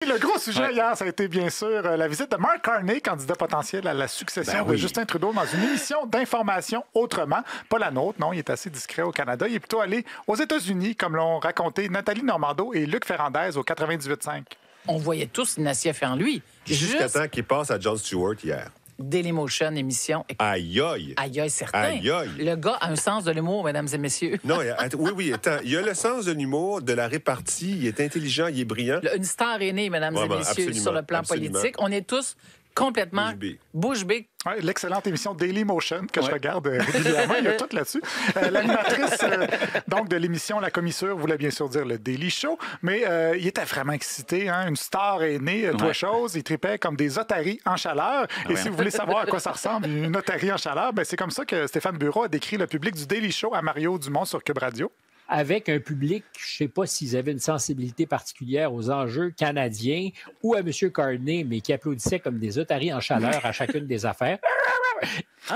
Le gros sujet hier, ça a été bien sûr la visite de Mark Carney, candidat potentiel à la succession de Justin Trudeau dans une émission d'information autrement. Pas la nôtre, non, il est assez discret au Canada. Il est plutôt allé aux États-Unis, comme l'ont raconté Nathalie Normando et Luc Ferrandez au 98.5. On voyait tous une assiette en lui. Jusqu'à temps qu'il passe à Jon Stewart hier. Dailymotion, émission. Aïe aïe. Aïe aïe, certain. Aïe aïe. Le gars a un sens de l'humour, mesdames et messieurs. Non, oui, attends. Il a le sens de l'humour, de la répartie. Il est intelligent, il est brillant. Une star est née, mesdames et messieurs, sur le plan politique. On est tous complètement bouche bée. Ouais, l'excellente émission Dailymotion que je regarde régulièrement. Il y a tout là-dessus. L'animatrice donc de l'émission La Commissure voulait bien sûr dire le Daily Show, mais il était vraiment excité. Hein? Une star est née, trois choses. Il tripait comme des otaries en chaleur. Et si vous voulez savoir à quoi ça ressemble, une otarie en chaleur, ben, c'est comme ça que Stéphane Bureau a décrit le public du Daily Show à Mario Dumont sur Cube Radio. Avec un public, je ne sais pas s'ils avaient une sensibilité particulière aux enjeux canadiens ou à M. Carney, mais qui applaudissait comme des otaries en chaleur à chacune des affaires.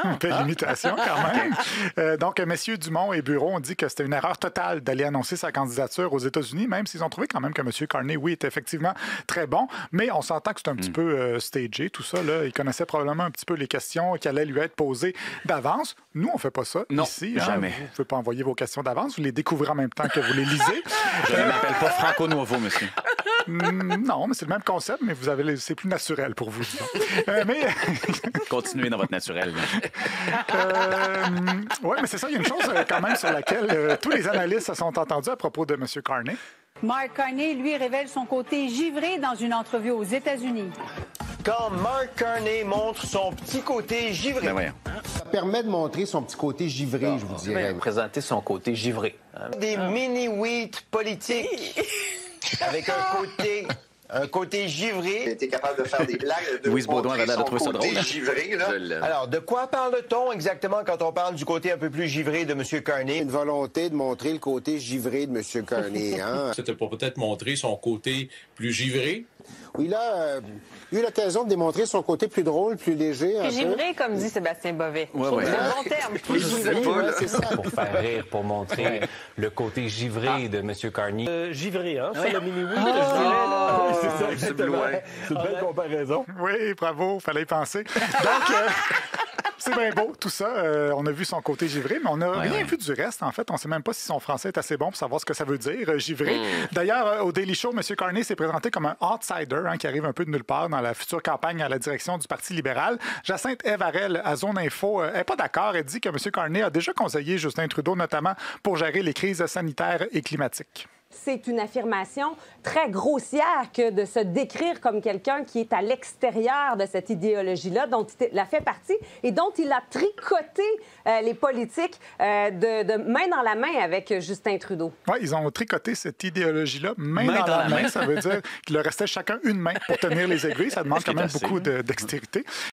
Une belle imitation quand même. Donc, messieurs Dumont et Bureau ont dit que c'était une erreur totale d'aller annoncer sa candidature aux États-Unis, même s'ils ont trouvé quand même que M. Carney, oui, est effectivement très bon. Mais on s'entend que c'est un petit peu stagé, tout ça. Là. Il connaissait probablement un petit peu les questions qui allaient lui être posées d'avance. Nous, on ne fait pas ça ici. Jamais. Vous ne pouvez pas envoyer vos questions d'avance. Vous les découvrez en même temps que vous les lisez. Je ne m'appelle pas Franco Nuovo, monsieur. Non, mais c'est le même concept, mais c'est plus naturel pour vous, disons. Continuez dans votre naturel. Oui, mais c'est ça, il y a une chose quand même sur laquelle tous les analystes se sont entendus à propos de M. Carney. Mark Carney, lui, révèle son côté givré dans une entrevue aux États-Unis. Quand Mark Carney montre son petit côté givré. Ça permet de montrer son petit côté givré, je vous dirais. Présenter son côté givré. Des mini-wheats politiques avec un côté givré. Il était capable de faire des blagues, de Louise Baudouin avait l'air de son trouver ça côté drôle. givré, là. Alors, de quoi parle-t-on exactement quand on parle du côté un peu plus givré de M. Carney? Une volonté de montrer le côté givré de M. Carney. Hein? C'était pour peut-être montrer son côté plus givré. Oui, là, il a eu l'occasion de démontrer son côté plus drôle, plus léger. Plus givré, comme dit Sébastien Bovet. Ouais. C'est un bon terme. Plus givré, c'est ça. Pour faire rire, pour montrer le côté givré de M. Carney. Givré, hein? Ça, le mini-oui, je dirais. Là. C'est ça, exactement. C'est une belle comparaison. Oui, bravo, fallait y penser. Donc, c'est bien beau, tout ça. On a vu son côté givré, mais on n'a rien vu du reste, en fait. On ne sait même pas si son français est assez bon pour savoir ce que ça veut dire, givré. D'ailleurs, au Daily Show, M. Carney s'est présenté comme un outsider qui arrive un peu de nulle part dans la future campagne à la direction du Parti libéral. Jacinthe Evarel, à Zone Info, n'est pas d'accord. Elle dit que M. Carney a déjà conseillé Justin Trudeau, notamment pour gérer les crises sanitaires et climatiques. C'est une affirmation très grossière que de se décrire comme quelqu'un qui est à l'extérieur de cette idéologie-là, dont il a fait partie et dont il a tricoté les politiques de main dans la main avec Justin Trudeau. Oui, ils ont tricoté cette idéologie-là main dans la main. Ça veut dire qu'il leur restait chacun une main pour tenir les aiguilles. Ça demande quand même beaucoup de dextérité.